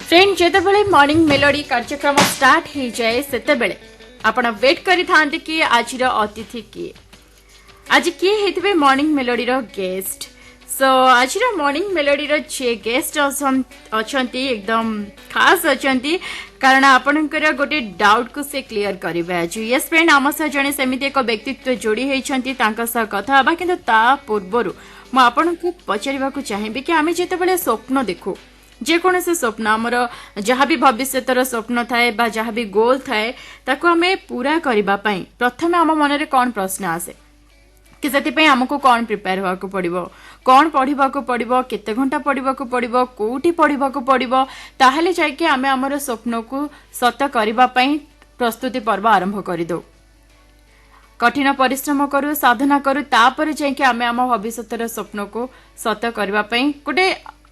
friend जेतेबेले morning melody कार्यक्रम start हो जाए सेतेबेले आपण वेट करि थांते कि आजिर अतिथि किए आज किए हेतिबे मॉर्निंग मेलोडी रो गेस्ट सो आजिर मॉर्निंग मेलोडी रो जे गेस्ट अछंती एकदम खास अछंती कारण आपनकर गोटे डाउट को से क्लियर करिवे आज यस फ्रेंड आम सह जने सेमिति एक व्यक्तित्व जोड़ी हेछंती तांका सह कथा हबा किंतु ता पूर्वरु म आपनकु पचारिबा को चाहिबे कि आमे जेतेबेले स्वप्न देखु जेकोसी स्वप्न आमर जहाँ भी भविष्यर स्वप्न थाए बा जहाँ भी गोल थाए ताको आमे पूरा करिबा पई प्रथमे आम मन रे कौन प्रश्न आसे कि से आमको कौन प्रिपेयर होगा पड़ो कौन पढ़ा पड़ो केते घंटा पढ़ा पड़ो कोठी पढ़ा पड़ो ताहले जाके आमे आमर स्वप्न को सत करिबा पई प्रस्तुति पर्व आरंभ करदो कठिन परिश्रम करू साधना करू तापर जाके आमे आम भविष्यर स्वप्न को सत करिबा पई गोटे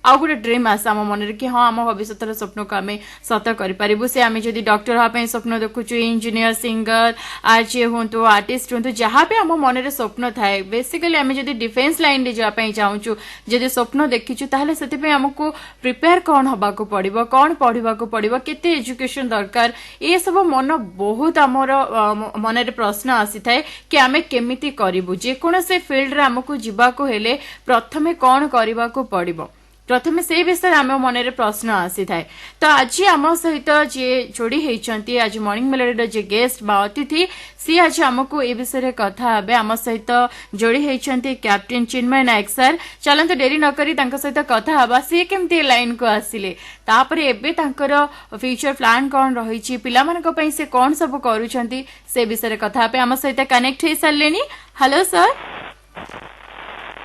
आउ गोटे ड्रीम आसे आम मन कि हाँ आम भविष्यर स्वप्न को आम सत करूँ से आम जदि डॉक्टर हाँपाई स्वप्न देखुचु इंजीनियर सिंगर आरजे हूँ आर्टिस्ट हूँ जहाँ भी आम मन में स्वप्न थाए बेसिकली आम जदि डिफेन्स लाइन रे जावाई चाहूँ जदि स्वप्न देखीचु ताहले से आमको प्रिपेयर कौन हवा पड़ो कौन पढ़ा पड़ो केते एजुकेशन दरकार ये सब मन बहुत आमर मन में प्रश्न आसी थाए कि आम केमिति करूँ जेकोसी फील्ड रे आमको जीवाको हेले प्रथमे कौन करने को पड़ो प्रथमे से विषय आम मन में प्रश्न आसी थाए तो आज आम सहित जे जोड़ी होती आज मॉर्निंग मेलोडी जे गेस्ट बा अतिथि सी आज आमको ए विषय कथा हे आम सहित जोड़ी होती कैप्टेन चिन्मय नायक सर चलते डेरी नकरी सहित कथा हवा सी केमती लाइन को आसिले तापर एबे तांकर फ्यूचर प्लान कौन रही पिला से कौन सब करूछंती से विषय कथा हे आम सहित कनेक्ट हो सारे hello sir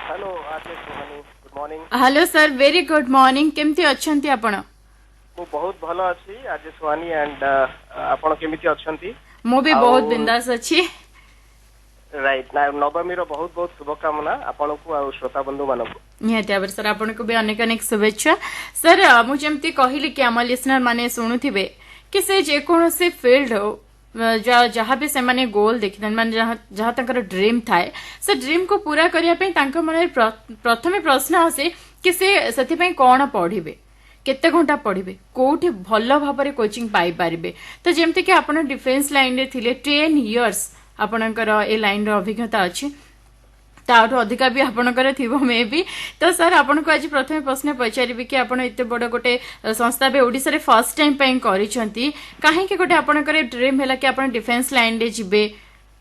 hello hello sir very good morning केमती अच्छंती आपण मु बहुत भलो अछि आज सुहानी एंड आपण केमिति अच्छंती मु भी बहुत बिंदास अछि राइट ना नवमी रो बहुत बहुत शुभकामना आपण को आ श्रोता बंधु मानको निहाती आबर सर आपण को भी अनेक अनेक शुभेच्छा सर मु जेमती कहिली कि आम लिसनर माने सुनुथिबे कि से जे कोनोसी फील्ड हो जहाँ भी से माने गोल देखि माने जहाँ तंकर ड्रीम थाए से ड्रीम को पूरा करिया पे तांका मन प्रथमे प्रश्न आसे कि से कौन पढ़िबे केते घंटा पढ़िबे कोठी भल भाबरे कोचिंग पाई पारिबे तो जेमते कि आपण डिफेन्स लाइन रे थिले 10 इयर्स आपणकर ए लाइन रो अभिज्ञता अछि ताठू अधिका भी आपणकर थिबो मे भी तो सर आपण को आज प्रथमे प्रश्न पचारिबे कि आपण एते बड़ गोटे संस्था बे ओडिसा रे फर्स्ट टाइम पई करिसंती काहे कि गोटे आपणकर ड्रीम हैला कि आपण डिफेन्स लाइन रे जिबे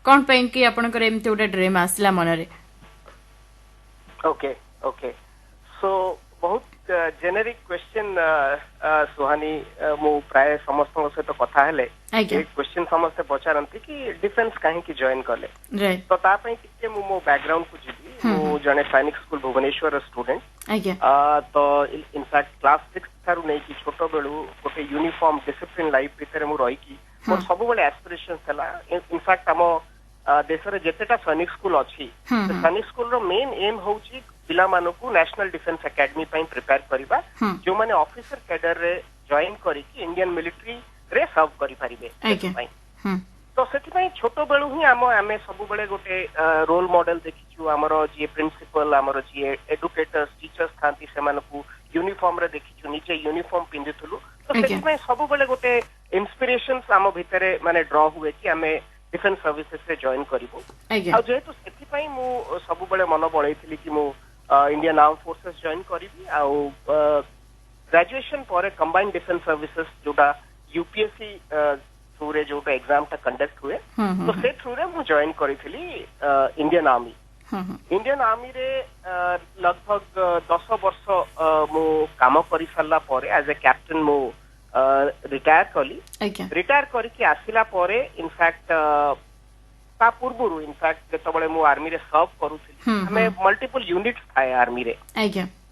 कोन पई कि आपणकर एमते गोटे ड्रीम आसला मन रे ओके ओके सो बहुत जेनेरिक क्वेश्चन सुहानी मु प्राय समस्त सहित कथा हेले एक क्वेश्चन समस्त पचारंती कि डिफेन्स काहे कि जॉइन करले तो ता पई कि मो बैकग्राउंड को जिबी मु जने सैनिक स्कूल भुवनेश्वर स्टूडेंट तो इनफैक्ट क्लास 6 थारु नै कि छोटो बेलू गोटे यूनिफॉर्म डिसिप्लिन लाइफ भीतर मु रही कि मोर सब बेले एस्पिरेशंस हला इनफैक्ट हम देश रे जेतेटा सैनिक स्कूल अछि सैनिक स्कूल रो मेन एम होउची पिला मानकू नेशनल डिफेन्स एकेडमी पई प्रिपेयर करिबा जो माने ऑफिसर कैडर रे जॉइन करी कि इंडियन मिलिट्री रे सर्व करि परिबे तो सेति पई छोटो बेलू ही आमे सब बेले गोटे रोल मॉडल देखिछु हमरो जे प्रिंसिपल हमरो जे एडुकेटर्स टीचर्स थांती से मानकू यूनिफॉर्म रे देखिछु नीचे यूनिफॉर्म पिंदिथुलु तो सेति पई सब बेले गोटे इंस्पिरेशंस आम भितरे माने ड्रॉ हुए कि आमे डिफेन्स सर्विसेस रे जॉइन करिवो आ जेतु सेति पई मु सब बेले मन बळैथिली कि मु इंडियन आर्म फोर्सेस जॉइन करिवि आ ग्रेजुएशन पर कंबाइंड डिफेन्स सर्विसेस जोटा यूपीएससी थ्रू रे जोटा एग्जाम ता कंडक्ट हुए तो से थ्रू रे मु जॉइन करिथिली इंडियन आर्मी रे लगभग 10 वर्ष मु काम करि सारला पर एज ए कैप्टन मु रिटायर कली रिटायर करके आसिला परे इनफैक्ट ता पूर्वरु इनफैक्ट जेतबळे मु आर्मी रे सर्व करूथि हमें मल्टीपल यूनिट्स थाए आर्मी रे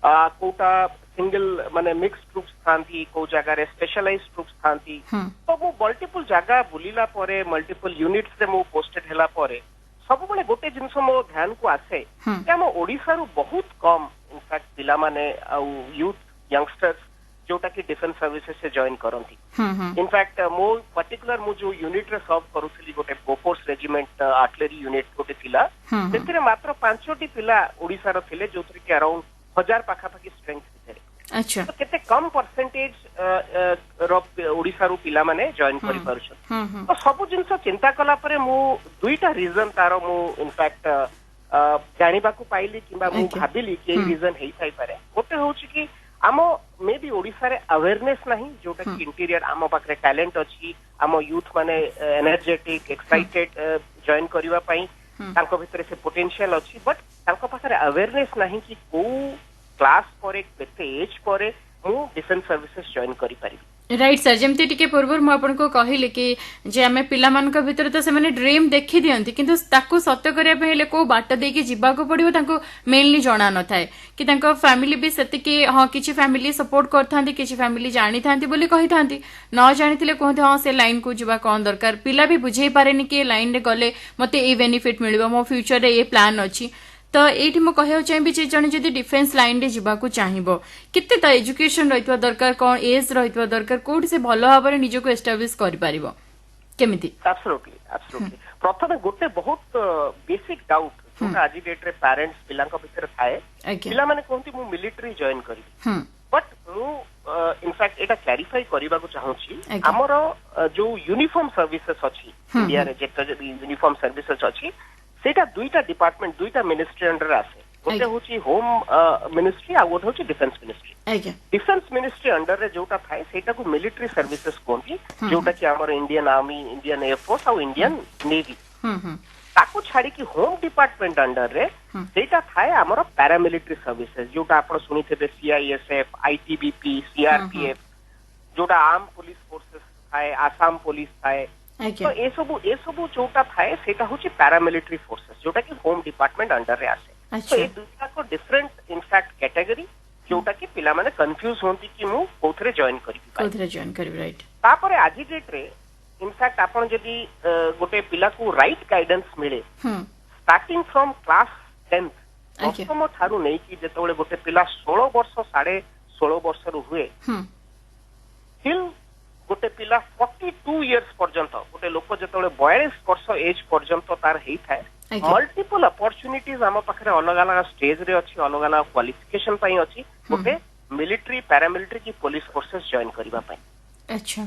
कोटा सिंगल माने मिक्स ट्रूप्स थांती को जगह रे स्पेशलाइज्ड ट्रूप्स थांती तो मु मल्टीपल जगह बुलिला परे मल्टीपल यूनिट्स रे मु पोस्टेड हैला परे सब बळे गोटे जिंस मो ध्यान को आसे कि हम ओडिसा रु बहुत कम इनफैक्ट पिला माने आ यूथ यंगस्टर्स जोटा कि डिफेन्स सर्विसेस से जॉइन करंती इनफैक्ट मो पर्टिकुलर मु जो यूनिट रे सर्व करूथली गोटे बोफोर्स रेजिमेंट आर्टिलरी यूनिट गोटे थिला सेतिरे मात्र 5टी पिला ओडिसा रो थिले जोथि कि अराउंड 1000 पाखा पाखी स्ट्रेंथ थिले अच्छा तो केते कम परसेंटेज ओडिसा रु पिला माने जॉइन करि पारुछन तो सब जिंस चिंता कला परे मु दुईटा रीजन तारो मु इनफैक्ट जानिबा को पाइली किबा मु भाबिली कि रीजन हेई थाई पारे गोटे होउची कि आम मे बी ओडिसा रे अवेयरनेस नहीं जोटा कि इंटीरियर आम पाखरे टैलेंट अछि आम यूथ माने एनर्जेटिक एक्साइटेड जॉइन करिवा पई तांको भितरे से पोटेंशियल अछि बट तांको पाखरे अवेयरनेस नहीं कि को क्लास पर केते एज पर मु डिफेंस सर्विसेज जॉइन करि पारिबी राइट सर जमती टिके पूर्व मु आपन को कहिली कि जे हमें पिला मान को भीतर तो से माने ड्रीम देखि दियंती किंतु ताको सत्य करिया पे हेले को बाट दे के जिबा को पड़िबो ताको मेनली जणा न थाए कि ताको फैमिली भी सेति कि हां किछि फैमिली सपोर्ट करथांती किछि फैमिली जानि थांती बोली कहि थांती न जानिथिले कहते हां से लाइन को जिबा कोन दरकार पिला भी बुझेई पारेनी कि लाइन रे गले मते ए बेनिफिट मिलबो मो फ्यूचर रे ए प्लान अछि तो ये मुझे कहना चाहिए जे जन जदि डिफेंस लाइन रे जीवाकू चाहिबो किते त एजुकेशन रहितवा दरकार कोन एज रहितवा दरकार कोड से भलो भाबरे निजको एस्टैब्लिश करि परिबो केमिति एब्सोल्युटली प्रथम गोटे बहुत बेसिक डाउट जोटा आज डेट रे पेरेंट्स पिलांका भितर थाए पिला माने कोंती मु मिलिटरी जॉइन करी बट मु इनफैक्ट एटा क्लैरिफाई करबा को चाहूची हमर जो यूनिफॉर्म सर्विसेज अछि इंडिया रे जेत यूनिफॉर्म सर्विसेज अछि सेटा दुईटा डिपार्टमेंट दुईटा मिनिस्ट्री अंडर आसे गोटे होची होम मिनिस्ट्री आ गोटे होची defence ministry defence ministry under रे जोटा थाए सेटा को मिलिटरी सर्विसेज कोंती जोटा कि हमर इंडियन आर्मी इंडियन एयरफोर्स आ इंडियन नेवी ताको छाड़ी कि होम डिपार्टमेंट अंडर रे सेटा थाए हमर पैरामिलिटरी सर्विसेज जोटा आपण सुनिथेबे सीआईएसएफ आईटीबीपी सीआरपीएफ जोटा आर्म पुलिस फोर्सेस थाए आसाम पुलिस थाए तो ए सबु जोटा थाए सेटा होची पैरामिलिटरी फोर्सेस जोटा कि होम डिपार्टमेंट अंडर रे आसे तो ए दुटा को डिफरेंट इनफैक्ट कैटेगरी जोटा कि पिला माने कंफ्यूज होंती कि मु कोथरे जॉइन करी राइट तापरे आजि डेट रे इनफैक्ट आपण जदी गोटे पिला को राइट गाइडेंस मिले स्टार्टिंग फ्रॉम क्लास 10th प्रथम थारु नै कि जेतोले गोटे पिला 16 वर्ष 16.5 वर्ष रु हुए टिल गोटे पिला 42 इयर्स पर्यंत गोटे लोक जेतोले 42 वर्ष एज पर्यंत तार हेई थाए मल्टीपल अपॉर्चुनिटीज आम पाखरे अलग अलग स्टेज रे अछि अलग अलग क्वालिफिकेशन पई अछि गोटे मिलिटरी पैरामिलिटरी की पुलिस फोर्सेस जॉइन करिबा पई अच्छा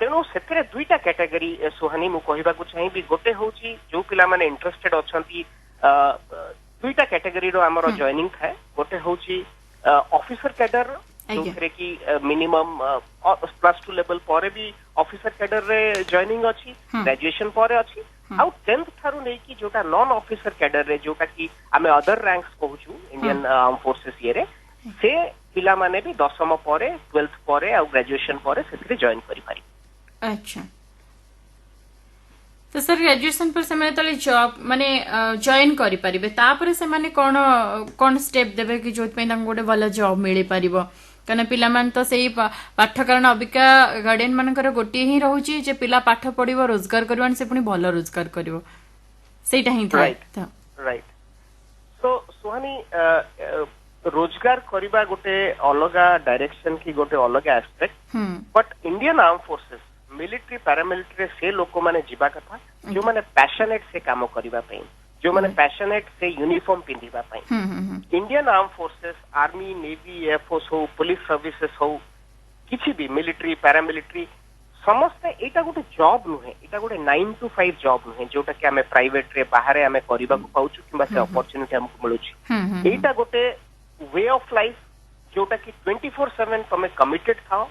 तेणु सेतरे दुईटा कैटेगरी सुहानी मु कहिबा को चाहिबी गोटे होची जो पिला माने इंटरेस्टेड अछंती दुईटा कैटेगरी रो हमर जॉइनिंग थाए गोटे होची ऑफिसर कैडर जोथरे की मिनिमम +2 लेवल पर भी ऑफिसर कैडर रे जॉइनिंग अछि ग्रेजुएशन पर अछि आउ 10th थारु नै कि जोटा नॉन ऑफिसर कैडर रे जोटा कि हमें अदर रैंक्स कहूछु इंडियन आर्म फोर्सेस ये रे से पिला माने भी 10th पर 12th पर आ ग्रेजुएशन पर सेतरे जॉइन करि पारि अच्छा तो सर ग्रेजुएशन पर से माने तले जॉब माने जॉइन करि परिबे तापर से माने कोन स्टेप देबे कि जोत पे तांग गोटे भलो जॉब मिली परिबो कने पिला मान तो सेही पाठकरण अबिका गार्डियन मानकर गोटी ही रहउची जे पिला पाठ पढिबो रोजगार करवान से पुनी भलो रोजगार करिवो सेटा ही था राइट सो सुहानी रोजगार करिबा गोटे अलगा डायरेक्शन की गोटे अलगा aspect but Indian arm forces military paramilitary से लोक माने जीवा कथा जो माने पैशनेट से काम करिबा पई जो माने पैशनेट से यूनिफॉर्म पिंधिबा पई Indian arm forces army navy air force हो पुलिस सर्विसेस हो किछि भी मिलिटरी पैरामिलिटरी समस्त एटा गोटे जॉब नुहे एटा गोटे 9 to 5 जॉब नुहे जोटा कि हमें प्राइवेट रे बाहर हमें करिबा को पाउछु किबा से अपॉर्चुनिटी हमको मिलुछि एटा गोटे वे ऑफ लाइफ जोटा कि 24/7 तमे कमिटेड थाओ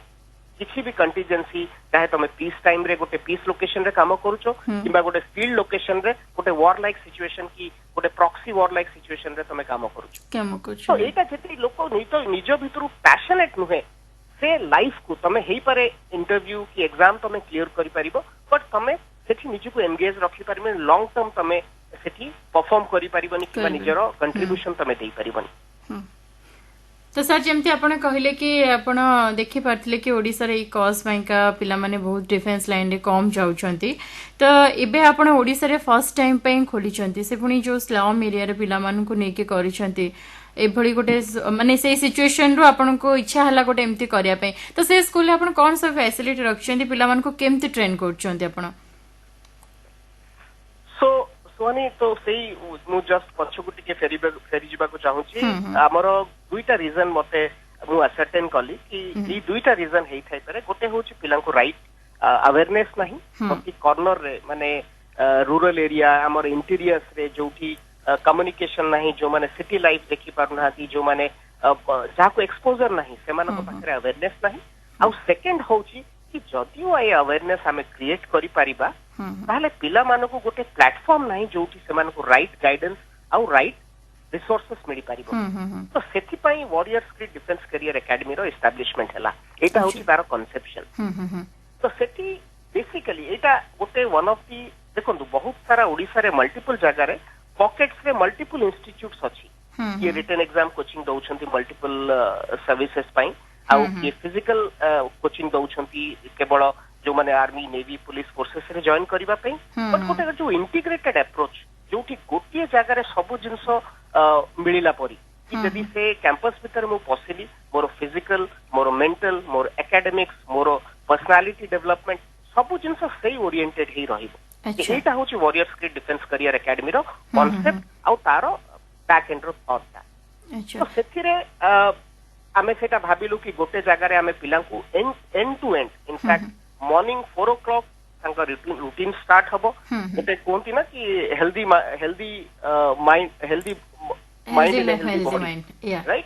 किसी भी कंटीजेंसी चाहे तुम पीस टाइम रे गोटे पीस लोकेशन रे काम करूछो किबा गोटे फील्ड लोकेशन रे गोटे वॉर लाइक सिचुएशन की गोटे प्रॉक्सी वॉर लाइक सिचुएशन रे तुम काम करूछो तो एटा जेते लोक निज भितरु पैशनेट नुहे से लाइफ को तमे हेई पारे इंटरव्यू की एग्जाम तमे क्लियर करि परिबो बट तमे सेठी निज को एंगेज रखि परिबो लॉन्ग टर्म तमे सेठी परफॉर्म करि परिबोनी किबा निजरो कंट्रीब्यूशन तमे देई परिबोनी तो सर जमती आपने कहले कि आपण देखि पारथिले कि ओडिसा रे कॉज का पिला माने बहुत डिफेंस लाइन रे कम जाउछंती तो एबे आपण ओडिसा रे फर्स्ट टाइम पे खोलिछंती से पुनी जो स्लम एरिया रे पिला मानन को नेके करिछंती एभली गोटे माने से सिचुएशन रो आपण को इच्छा हला गोटे एम्ति करिया पे तो से स्कूल रे आपण कोन सब फैसिलिटी रखछंती पिला मान को केमति ट्रेन करछंती आपण सो सोनी तो सेही मु जस्ट पछकु टिके फेरी जिबा को चाहूची हमरो दुईटा रीजन मते मु असर्टेन कली कि ई दुईटा रीजन हेई थाई पारे गोटे होची पिला को राइट अवेयरनेस नहीं प्रति कॉर्नर रे माने रूरल एरिया हमर इंटीरियर्स रे जोठी कम्युनिकेशन नहीं जो माने सिटी लाइफ देखि पारुना जो माने जाको एक्सपोजर नहीं से माने को पाखरे अवेयरनेस नहीं आ सेकंड होची कि जदियो ए अवेयरनेस हमें क्रिएट करि परिबा ताले पिला मानको गोटे प्लेटफॉर्म नहीं जोठी से मानको राइट गाइडेंस आ राइट रिसोर्सेस मिली पारिबो तो सेति पई warriors create defence career academy रो एस्टैब्लिशमेंट हला एटा होची तार कॉन्सेप्शन तो सेति बेसिकली एटा गोटे वन ऑफ दी देखंतु बहुत सारा ओडिसा रे मल्टीपल जगह रे पॉकेट्स रे मल्टीपल इंस्टीट्यूट्स अछि ये रिटन एग्जाम कोचिंग दउछंती मल्टीपल सर्विसेज पई आउ ये फिजिकल कोचिंग दउछंती केवल जो माने आर्मी नेवी पुलिस फोर्सेस रे जॉइन करिबा पई बट गोटे जो इंटीग्रेटेड अप्रोच जोठी गोटिए जगह रे सब जिंस मिलिला परी कि यदि से कैंपस भीतर मु पसिली more physical more mental more academics more personality development सब जिंस सही ओरिएंटेड ही रहिबो एटा होची warriors create defence career academy रो कांसेप्ट आउ तारो बैक एंड रो थॉट ता तो सेथिरे आमे सेटा भाबिलु कि गोटे जगह रे आमे पिला को end to end in fact morning 4 o'clock तांका रूटीन स्टार्ट हबो गोटे कोंती ना कि healthy mind healthy right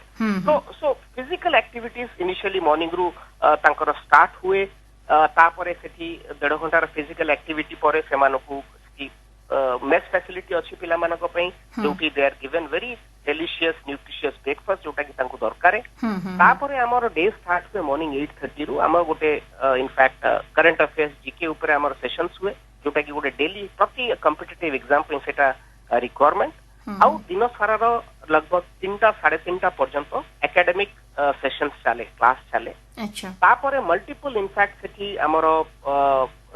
so physical activities initially morning रू तांकर स्टार्ट हुए तापरे सेठी 1.5 घंटा फिजिकल एक्टिविटी परे सेमानकु मेस फैसिलिटी अच्छी पिला मानको पई जोटी they are given very delicious nutritious breakfast जोटा कि तांको दरकार तापरे हमर डे स्टार्ट हुए मॉर्निंग 8:30 रु हमर गोटे इनफैक्ट करंट अफेयर्स जीके ऊपर हमर सेशंस हुए जोटा कि गोटे डेली प्रति कॉम्पिटिटिव एग्जाम पे सेटा रिक्वायरमेंट आउ दिन सारा रो लगभग 3टा 3:30 पर्यंत एकेडमिक सेशंस चले क्लास चले अच्छा तापरे मल्टीपल इनफैक्ट सेठी हमर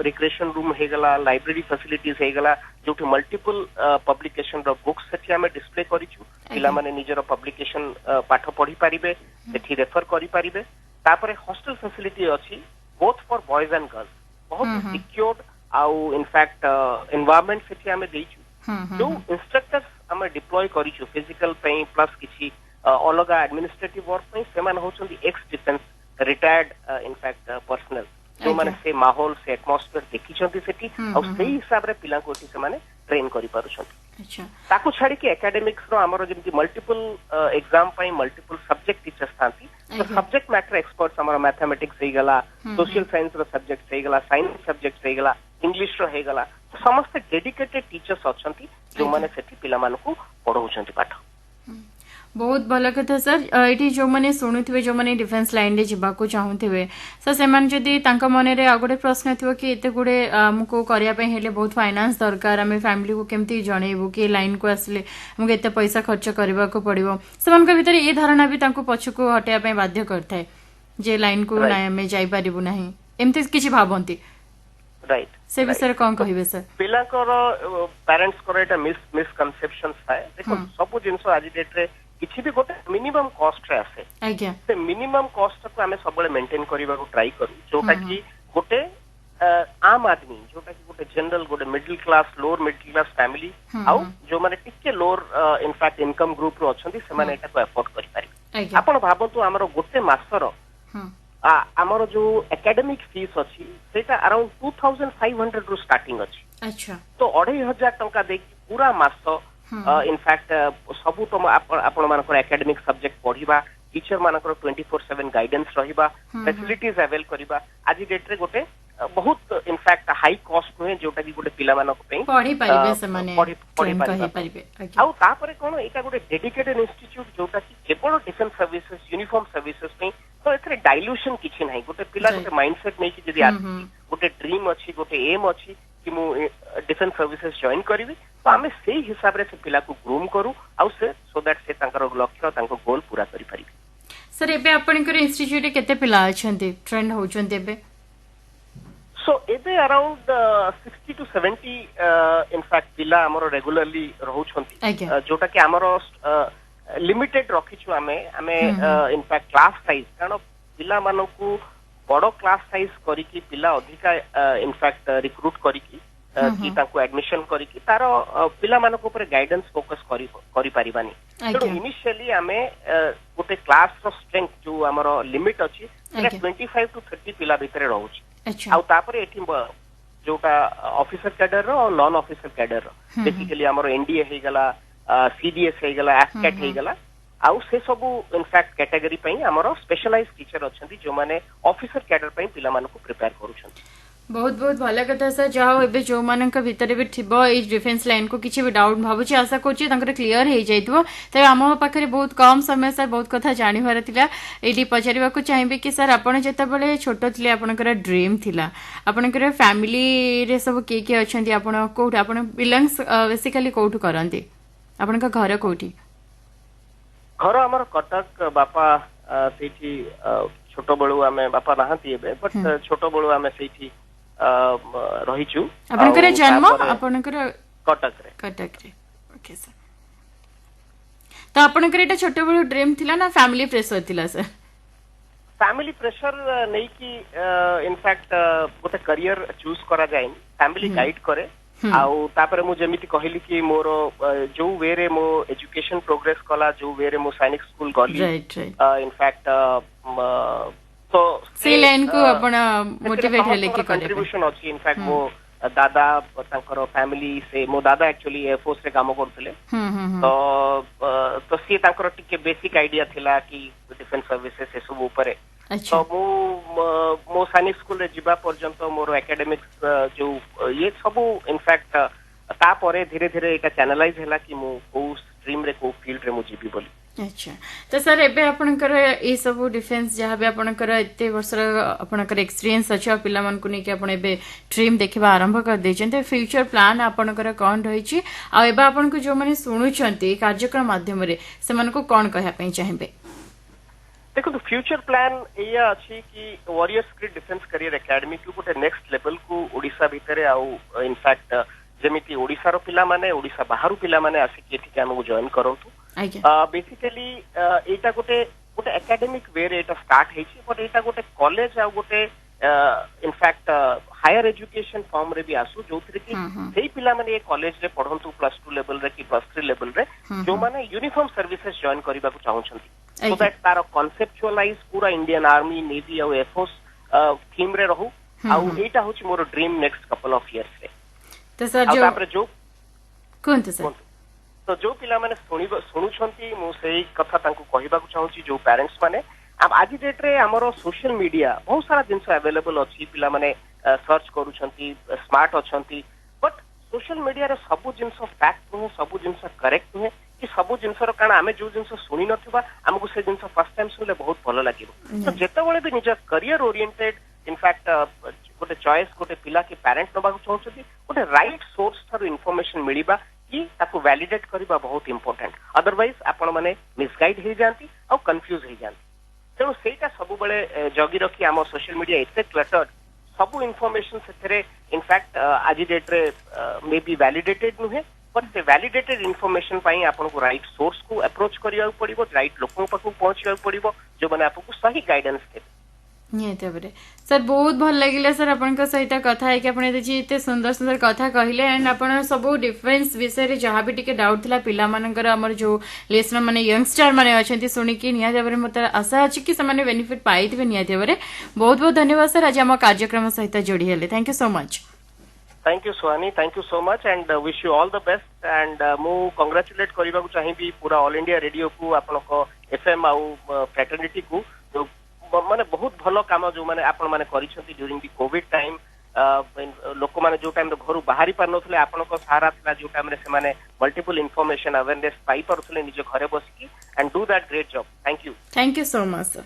रिक्रिएशन रूम हे गला लाइब्रेरी फैसिलिटीज हे गला जोठी मल्टीपल पब्लिकेशन रो बुक्स सेठी हमें डिस्प्ले करिछु पिला माने निजरो पब्लिकेशन पाठ पढी पारिबे सेठी रेफर करि पारिबे तापरे हॉस्टल फैसिलिटी अछि both for boys and girls बहुत सिक्योर्ड आउ इनफैक्ट एनवायरनमेंट सेठी हमें देइछु जो इंस्ट्रक्टर्स हमें डिप्लॉय करिछु फिजिकल पे प्लस किछि अलगा एडमिनिस्ट्रेटिव वर्क पे सेमान होचंदी ex defence retired in fact personnel जो माने से माहौल से एटमॉस्फेयर देखिछंती सेठी और सही हिसाब रे पिला को से माने ट्रेन करि पारुछंती अच्छा ताकू छाड़ी के एकेडमिक्स रो हमरो जेमति मल्टीपल एग्जाम पई मल्टीपल सब्जेक्ट टीचर्स थांती तो सब्जेक्ट मैटर एक्सपर्ट्स हमरो मैथमेटिक्स हे गला सोशल साइंस रो सब्जेक्ट हे गला साइंस सब्जेक्ट हे गला इंग्लिश रो हे गला तो समस्त डेडिकेटेड टीचर्स अछंती जो माने सेठी पिला मानकू पढौछंती पाठ बहुत भल कथा सर ये जो मैंने शुणुवे जो मैंने डिफेंस लाइन रे जीवाको चाहूथे सर से जदि मन में आ गए प्रश्न थो कि एत गुड़े आमको करने बहुत फाइनान्स दरकार आम फैमिली को केमती जनइबू कि लाइन को आसले आमको एत पैसा खर्च करने को पड़ो से भीतर ये धारणा भी पछक हटाइबा बाध्य करता जे लाइन को आम जापरू ना एमती किसी भावती राइट से विषय कौन कहिबे सर पिलाकर पेरेंट्स को एटा मिसकनसेप्शंस थाए देखो सब जिंस आज डेट रे किछि भी गोटे मिनिमम कॉस्ट रे आसे आज्ञा से मिनिमम कॉस्ट को हमें सबले मेंटेन करबा को ट्राई करू जोटा कि गोटे आम आदमी जोटा कि गोटे जनरल गोटे middle class lower middle class family आउ जो माने टिके लोअर इनफैक्ट इनकम ग्रुप रो अछंती से माने एटा को अफोर्ड करि पारि आपण भाबंतु हमरो गोटे मासर हमरो जो एकेडमिक फीस अछि सेटा अराउंड 2500 रु स्टार्टिंग अछि अच्छा तो 2500 टंका दे पूरा मास इनफैक्ट सबु तो आपण मानकर एकेडमिक सब्जेक्ट पढिबा टीचर मानकर 24/7 गाइडेंस रहिबा फैसिलिटीज अवेल करिबा आज डेट रे गोटे बहुत इनफैक्ट हाई कॉस्ट नुहे जोटा कि गोटे पिला मानक पे पढि पारिबे से माने पढि पारिबे आउ तापरे कोन एटा गोटे डेडिकेटेड इंस्टीट्यूट जोटा कि केवल डिफेंस सर्विसेज यूनिफॉर्म सर्विसेज पे तो एथरे डाइल्यूशन किछि नाही गोटे पिला गोटे माइंडसेट नै कि जदी आ गोटे ड्रीम अछि गोटे एम अछि कि मु डिफेंस सर्विसेज जॉइन करिवि तो आमे सेही हिसाब रे से पिला को ग्रूम करू आउ से सो दैट से तांकर लक्ष्य तांकर गोल पूरा करि पारिबे सर एबे आपनकर इंस्टीट्यूट रे केते पिला अछंती ट्रेंड होचंती एबे सो एबे अराउंड 60 to 70 इनफैक्ट पिला हमरो रेगुलरली रहउछंती जोटा कि हमरो लिमिटेड रखिछु आमे इनफैक्ट क्लास साइज कारण पिला मानकू बड़ क्लास साइज करिकी पिला अधिका इनफैक्ट रिक्रूट करिकी कि तांको एडमिशन करिकि तार पिला मानक ऊपर गाइडेंस फोकस करि परिबानी तो इनिशियली आमे गोटे क्लास रो स्ट्रेंथ जो हमर लिमिट अछि 25 टू 30 पिला भितरे रहउछि आ तापर एठी जोटा ऑफिसर कैडर रो और non officer cadre row basically हमर एनडीए हे गला सीडीएस हे गला एफकेट हे गला आउ से सबु इनफैक्ट कैटेगरी पई हमर स्पेशलाइज टीचर अछंती जो माने ऑफिसर कैडर पई पिला मानकु प्रिपेयर करूछंती बहुत बहुत भल कथा सर जाओ एबे जो मानक भितर भी थिबो ए डिफेंस लाइन को किछि भी डाउट भाबुची आशा करछि तंकर क्लियर हे जाइतबो त हम पाखरे बहुत कम समय सर बहुत कथा जानि भर थिला एडी पचारिबा को चाहिबे कि सर आपण जेता बळे छोटो थिले आपनकर ड्रीम थिला आपनकर फैमिली रे सब के अछंती आपण कोठ आपण बिलोंग्स बेसिकली कोठ करंती आपण का घर कोठी घर हमर कटक बापा सेठी छोटो बळू आमे बापा नाहंती एबे बट छोटो बळू आमे सेठी रहिछु आपनकर जन्म आपनकर कटक रे ओके सर तो आपनकर एटा छोटो बळू ड्रीम थिला ना फैमिली प्रेशर थिला सर फैमिली प्रेशर नै कि इनफैक्ट गोटे करियर चूज करा जाय फैमिली गाइड करे आउ तापर मु जेमिति कहली कि मोर जो वे रे मो एजुकेशन प्रोग्रेस कला जो वे रे मो सैनिक स्कूल गली इनफैक्ट तो से लाइन को अपन मोटिवेट हेले के करे कंट्रीब्यूशन अछि इनफैक्ट मो दादा तांकर फैमिली से मो दादा एक्चुअली एयरफोर्स रे काम करथले तो सी तांकर टिके बेसिक आईडिया थिला कि डिफेंस सर्विसेज से सब ऊपर तो मो सैनिक स्कूल रे जिबा पर्यंत मोर एकेडमिक्स जो ये सब इनफैक्ट ता परे धीरे धीरे एटा चैनलाइज हैला कि मो को स्ट्रीम रे को फील्ड रे मो जीबी बोली अच्छा तो सर एबे आपनकर ए सब डिफेंस जहां भी आपनकर एते वर्षर आपनकर एक्सपीरियंस अछि पिला मन को नै कि आपण एबे ड्रीम देखबा आरंभ कर दैछन तो फ्यूचर प्लान आपनकर कोन रही छी आ एबे आपन को जो माने सुनुछंती कार्यक्रम माध्यम रे से मन को कोन कहया पई चाहिबे देखो तो फ्यूचर प्लान एया अछि कि वॉरियर्स क्रिट डिफेंस करियर एकेडमी को गोटे नेक्स्ट लेवल को ओडिसा भितरे आ इनफैक्ट जेमिति ओडिसा रो पिला माने ओडिसा बाहरु पिला माने आसी के ठीक हमहु जॉइन करंतु बेसिकली एटा गोटे गोटे एकेडमिक वे रे एटा स्टार्ट हेछि बट एटा गोटे कॉलेज आ गोटे इनफैक्ट हायर एजुकेशन फॉर्म रे भी आसु जोथरे कि सेही पिला माने ए कॉलेज रे पढंतु +2 लेवल रे कि +3 लेवल रे जो माने यूनिफॉर्म सर्विसेज जॉइन करबा को चाहउछंती सो दैट तार कॉन्सेप्चुअलाइज पूरा इंडियन आर्मी नेवी आ एयरफोर्स थीम रे रहू आ एटा होछि मोर dream next couple of years रे तो सर जो तापर जो कोनते सर तो जो पिला माने सुनुछंती मु सेही कथा तांको कहबा को चाहूची जो पेरेंट्स माने अब आज डेट रे हमरो सोशल मीडिया बहुत सारा जिंस अवेलेबल अछि पिला माने सर्च करूछंती स्मार्ट अछंती बट सोशल मीडिया रे सब जिंस फैक्ट नु सब जिंस करेक्ट नु कि सब जिंस रो कारण आमे जो जिंस सुनि नथिबा हमको से जिंस फर्स्ट टाइम सुनले बहुत भलो लागिबो तो जेते बेले भी निज करियर ओरिएंटेड इनफैक्ट गोटे चॉइस गोटे पिला के पेरेंट नबा को चाहउछंती गोटे राइट सोर्स थारो इन्फॉर्मेशन मिलिबा कि ताको वैलिडेट करबा बहुत इंपोर्टेंट अदरवाइज आपण माने मिसगाइड हे जानती और कंफ्यूज हे जानती तेणु सेटा सब बळे जगी रखी आम सोशल मीडिया एते क्लटर्ड सब इन्फॉर्मेशन सेथरे इनफैक्ट आज डेट रे मे बी वैलिडेटेड नुहे बट से वैलिडेटेड इन्फॉर्मेशन पई आपण को राइट सोर्स को अप्रोच करिया पड़िबो राइट लोकन पाखु पहुंचिया पड़िबो जो माने आपको सही गाइडेंस देबे निहते बरे सर बहुत भल लगिले सर अपन सहित कथा है कि आपण एते सुंदर सुंदर कथा कहले एंड आपण सब डिफरेंस विषय रे जहां भी टिके डाउट थिला पिला मानकर हमर जो लिसनर माने यंगस्टर माने अछंती सुनी कि निहते बरे मते आशा अछि कि समाने बेनिफिट पाइथिबे निहते बरे बहुत बहुत धन्यवाद सर आज हम कार्यक्रम सहित जोड़ी हेले thank you so much thank you Suhani thank you so much and wish you all the best and मु कांग्रेचुलेट करबा को चाहिबी पूरा ऑल इंडिया रेडियो को आपण को एफएम आउ फ्रेटर्निटी को माने बहुत भलो काम जो माने आपण माने करिसथि ड्यूरिंग द कोविड टाइम लोक माने जो टाइम घर बाहरी पार नथले आपण को सहारा थिला जो टाइम रे से माने मल्टीपल इन्फॉर्मेशन अवेयरनेस पाई परथले निज घरे बसिकी and do that great job thank you so much sir